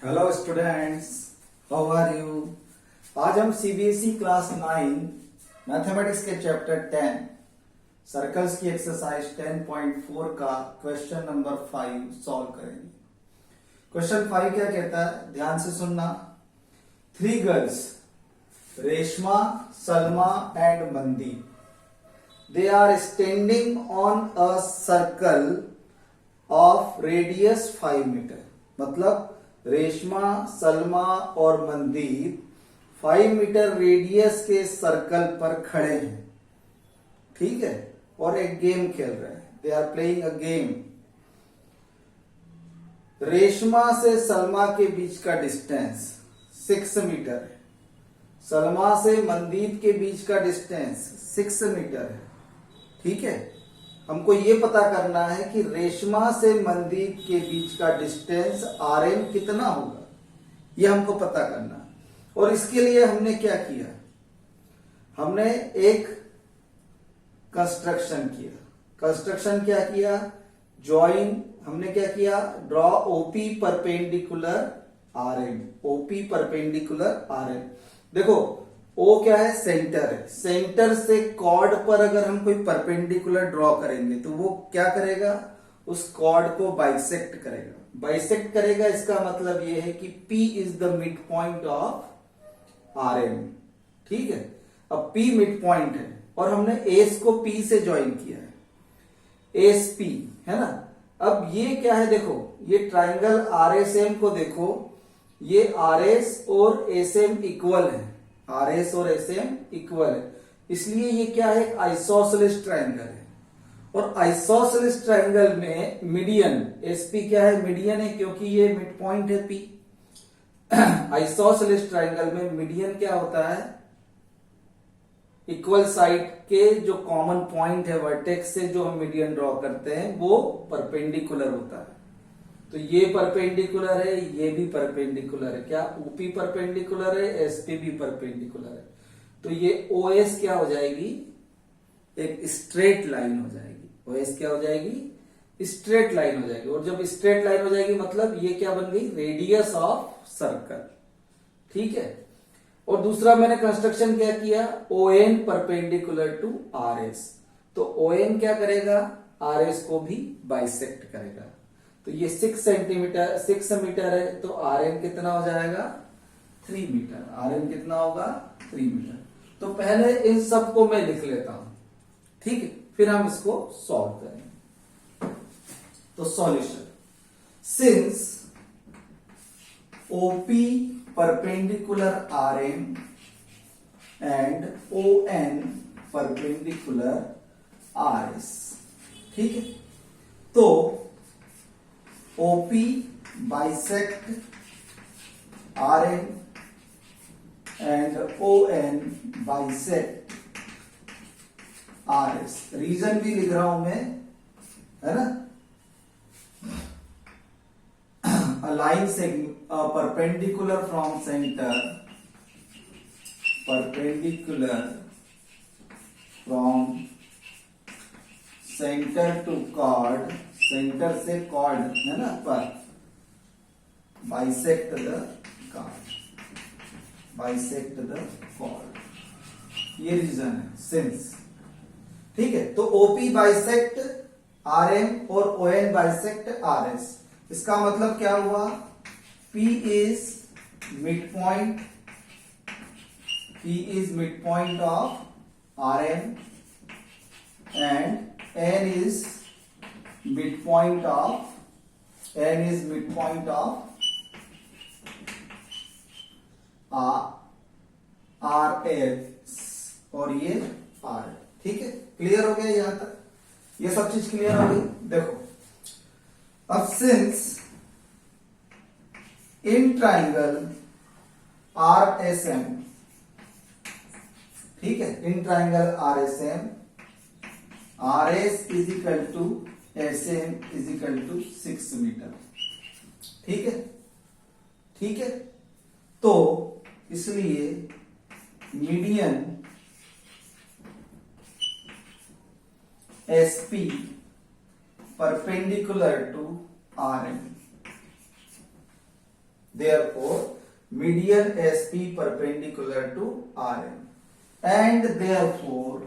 Hello students, how are you. आज हम CBSE class 9 mathematics के चैप्टर 10 सर्कल्स की एक्सरसाइज 10.4 का क्वेश्चन नंबर 5 सॉल्व करेंगे। क्वेश्चन 5 क्या कहता है, ध्यान से सुनना। 3 girls Reshma, Salma and Mandeep, they are standing on a circle of radius 5 metre. मतलब रेशमा, सलमा और मनदीप 5 मीटर रेडियस के सर्कल पर खड़े हैं, ठीक है, और एक गेम खेल रहे हैं। They are playing a game. Reshma से सलमा के बीच का डिस्टेंस 6 मीटर है, सलमा से मनदीप के बीच का डिस्टेंस 6 मीटर है, ठीक है। हमको ये पता करना है कि रेशमा से मनदीप के बीच का डिस्टेंस RM कितना होगा, ये हमको पता करना है। और इसके लिए हमने क्या किया, हमने एक कंस्ट्रक्शन किया। कंस्ट्रक्शन क्या किया, ज्वाइन। हमने क्या किया, draw OP perpendicular RM। OP perpendicular RM। देखो O क्या है, सेंटर है। सेंटर से कॉर्ड पर अगर हम कोई परपेंडिकुलर ड्रॉ करेंगे तो वो क्या करेगा, उस कॉर्ड को बाइसेक्ट करेगा। बाइसेक्ट करेगा इसका मतलब ये है कि P is the mid point of RM, ठीक है। अब P मिड पॉइंट है और हमने एस को P से ज्वाइन किया है, SP है ना। अब ये क्या है, देखो ये ट्राइंगल RSM को देखो, ये RS और SM इक्वल है, RS और SM इक्वल है, इसलिए ये क्या है, आइसोसेलेस ट्राइंगल है। और आइसोसेलेस ट्राइंगल में मीडियन SP क्या है, मीडियन है, क्योंकि ये मिड पॉइंट है P। आइसोसेलेस ट्राइंगल में मीडियन क्या होता है, इक्वल साइड के जो कॉमन पॉइंट है वर्टेक्स से जो हम मीडियन ड्रॉ करते हैं वो परपेंडिकुलर होता है। तो ये परपेंडिकुलर है, ये भी परपेंडिकुलर है। क्या OP परपेंडिकुलर है, SP भी परपेंडिकुलर है। तो ये OS क्या हो जाएगी, एक स्ट्रेट लाइन हो जाएगी। OS क्या हो जाएगी, स्ट्रेट लाइन हो जाएगी। और जब स्ट्रेट लाइन हो जाएगी मतलब ये क्या बन गई, रेडियस ऑफ सर्कल, ठीक है। और दूसरा मैंने कंस्ट्रक्शन क्या किया, ON परपेंडिकुलर टू RS। तो ON क्या करेगा, RS को भी बाइसेक्ट करेगा। तो ये 6 मीटर है, तो RM कितना हो जाएगा, 3 मीटर। RM कितना होगा, 3 मीटर। तो पहले इन सबको मैं लिख लेता हूं, ठीक है, फिर हम इसको सॉल्व करेंगे। तो solution, since OP perpendicular RM and ON perpendicular RS, ठीक है, तो OP bisect RM and ON bisect RS। Reason भी लिख रहा हूं मैं, है ना। A line perpendicular from center, perpendicular from center to chord, centre से कॉर्ड है ना पर, bisect the chord, bisect the chord, ये रीजन है, सिंस, ठीक है। तो OP बाइसेक्ट RM और ON बाइसेक्ट RS। इसका मतलब क्या हुआ, P is mid point, P is mid point of RM and N is midpoint of N is midpoint of RS और ये R, ठीक है। क्लियर हो गया यहां तक, ये सब चीज क्लियर हो गई। देखो अब सिंस इन ट्राइंगल RSM, ठीक है, in triangle RSM RS is equal to SM is equal to 6 metre, ठीक है, ठीक है। तो इसलिए median SP perpendicular to RM therefore median SP perpendicular to RM, and therefore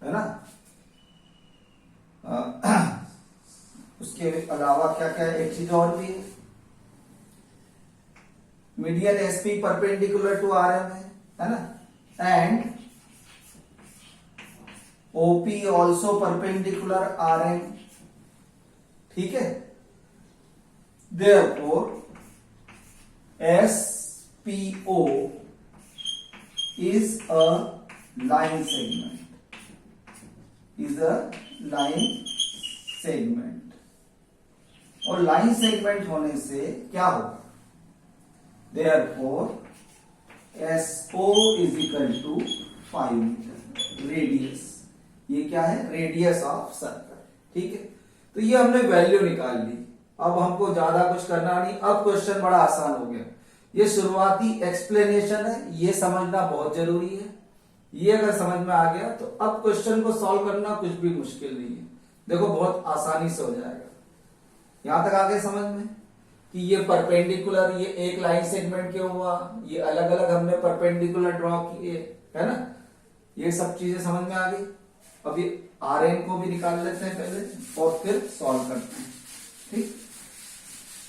है ना, उसके अलावा क्या क्या है, एक चीज और भी है, median SP perpendicular to RM है ना, and OP also perpendicular RM, ठीक है। Therefore SPO is a line segment, और लाइन सेगमेंट होने से क्या होगा, therefore SO is equal to 5 metre radius, ये क्या है, रेडियस ऑफ सर्कल, ठीक है। तो ये हमने वैल्यू निकाल ली, अब हमको ज्यादा कुछ करना नहीं, अब क्वेश्चन बड़ा आसान हो गया। ये शुरुआती एक्सप्लेनेशन है, ये समझना बहुत जरूरी है, ये अगर समझ में आ गया तो अब क्वेश्चन को सॉल्व करना कुछ भी मुश्किल नहीं है, देखो बहुत आसानी से हो जाएगा। यहां तक आगे समझ में कि ये परपेंडिकुलर, ये एक लाइन सेगमेंट क्यों हुआ, ये अलग अलग हमने परपेंडिकुलर ड्रॉ किए, है ना, ये सब चीजें समझ में आ गई। अब ये आरएन को भी निकाल लेते हैं पहले और फिर सॉल्व करते हैं, ठीक।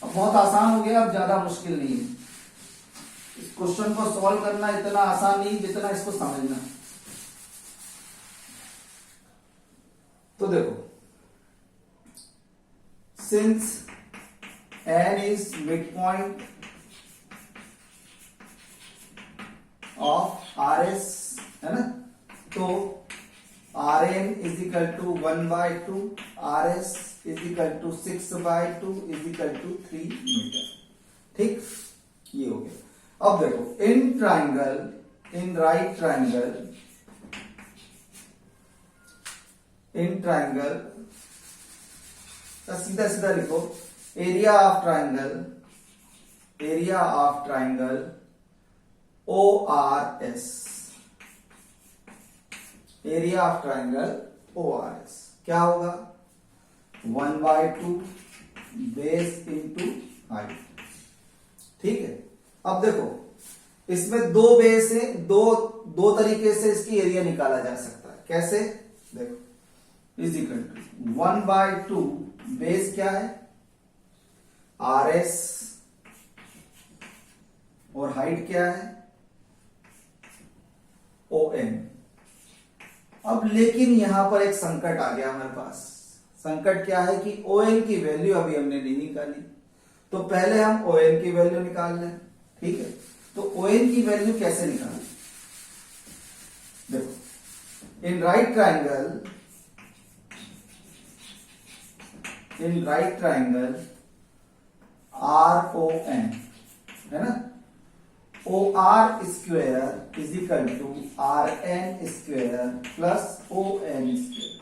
अब बहुत आसान हो गया, अब ज्यादा मुश्किल नहीं है, इस क्वेश्चन को सॉल्व करना इतना आसान नहीं जितना इसको समझना। तो देखो, since n is mid point of RS, है ना, तो Rn is equal to 1/2, RS is equal to 6/2 is equal to 3 metre, ठीक, ये हो गया। अब देखो, in triangle, in right triangle, in triangle सीधा सीधा लिखो, area of triangle, area of triangle ORS, area of triangle ORS क्या होगा, 1/2 बेस इंटू हाइट, ठीक है। अब देखो, इसमें दो बेस है, दो तरीके से इसकी एरिया निकाला जा सकता है, कैसे, देखो, इज इक्वल टू 1/2 बेस क्या है, RS, और हाइट क्या है, ON। अब लेकिन यहां पर एक संकट आ गया हमारे पास, संकट क्या है कि ON की वैल्यू अभी हमने नहीं निकाली, तो पहले हम ON की वैल्यू निकाल लें, ठीक है। तो ON की वैल्यू कैसे निकालें, देखो, in right triangle, in right triangle RON, है ना, OR square is equal to RN square plus ON square,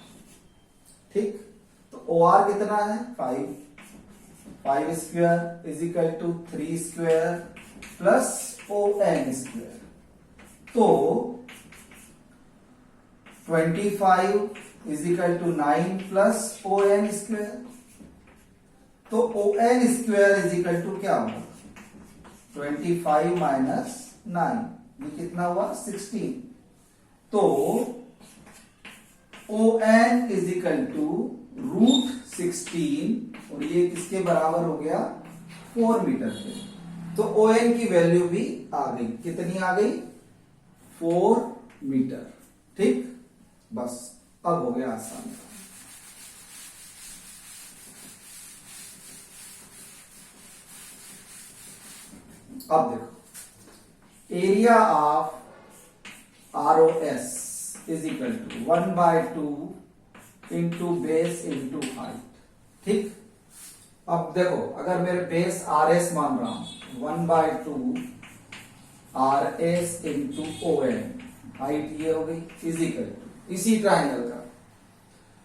ठीक। तो OR कितना है, 5 square is equal to 3 square plus ON square, तो 25 is equal to 9 plus ON square, तो ON square is equal to क्या होगा, 25 माइनस 9, ये कितना हुआ, 16, तो ON इज इक्वल टू √16, और ये किसके बराबर हो गया, 4 मीटर के। तो ON की वैल्यू भी आ गई, कितनी आ गई, 4 मीटर, ठीक। बस अब हो गया आसान। अब देखो, area of ROS is equal to 1/2 into base into height, ठीक। अब देखो, अगर मेरे बेस RS मान रहा हूं, 1/2 RS इंटू ON, हाइट ये हो गई, इज इक्वल टू इसी ट्राइंगल का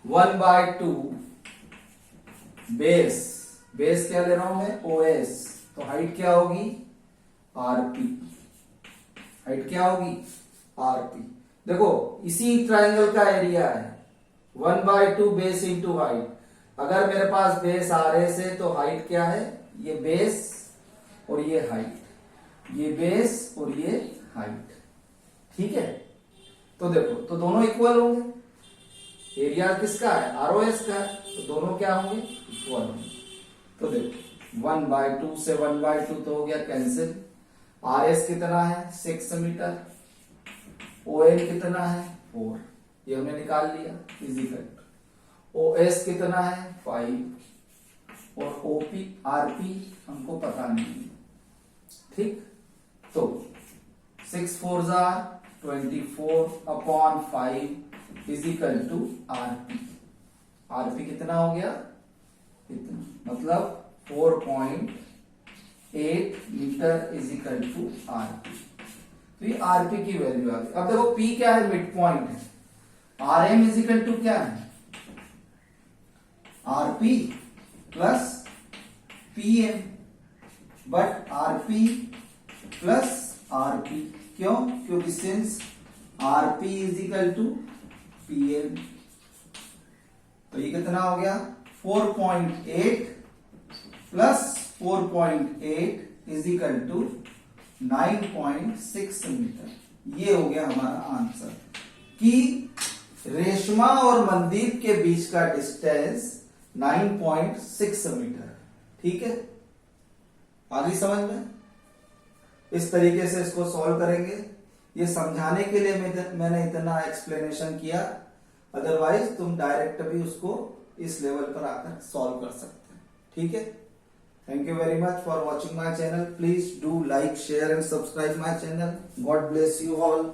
1/2 बेस क्या ले रहा हूं मैं, OS, तो हाइट क्या होगी, RP, हाइट क्या होगी, RP। देखो, इसी ट्राइंगल का एरिया है 1/2 बेस इंटू हाइट। अगर मेरे पास बेस RS है तो हाइट क्या है, ये बेस और ये हाइट, ये बेस और ये हाइट, ठीक है। तो देखो, तो दोनों इक्वल होंगे, एरिया किसका है, ROS का है, तो दोनों क्या होंगे, इक्वल होंगे। तो देखो 1/2 से 1/2 तो हो गया कैंसिल। RS कितना है 6 मीटर, OL कितना है 4, ये हमने निकाल लिया, इजिकल। OS कितना है 5 और OP RP हमको पता नहीं है, ठीक। तो 6 4 जा 24/5 इजिकल टू RP। RP कितना हो गया, इतना, मतलब 4.8 मीटर इजिकल टू RP। तो ये RP की वैल्यू आ गई। अब देखो P क्या है, मिड पॉइंट है। RM इजिकल टू क्या है, RP प्लस PM, बट RP प्लस RP, क्यों, क्योंकि since RP is equal to PM। तो ये कितना हो गया 4.8 प्लस 4.8 इजिकल टू 9.6 मीटर। ये हो गया हमारा आंसर कि रेशमा और मनदीप के बीच का डिस्टेंस 9.6 मीटर, ठीक है। आगे समझ में, इस तरीके से इसको सॉल्व करेंगे। ये समझाने के लिए मैंने इतना एक्सप्लेनेशन किया, अदरवाइज तुम डायरेक्ट भी उसको इस लेवल पर आकर सॉल्व कर सकते हैं, ठीक है। Thank you very much for watching my channel. Please do like, share and subscribe my channel. God bless you all.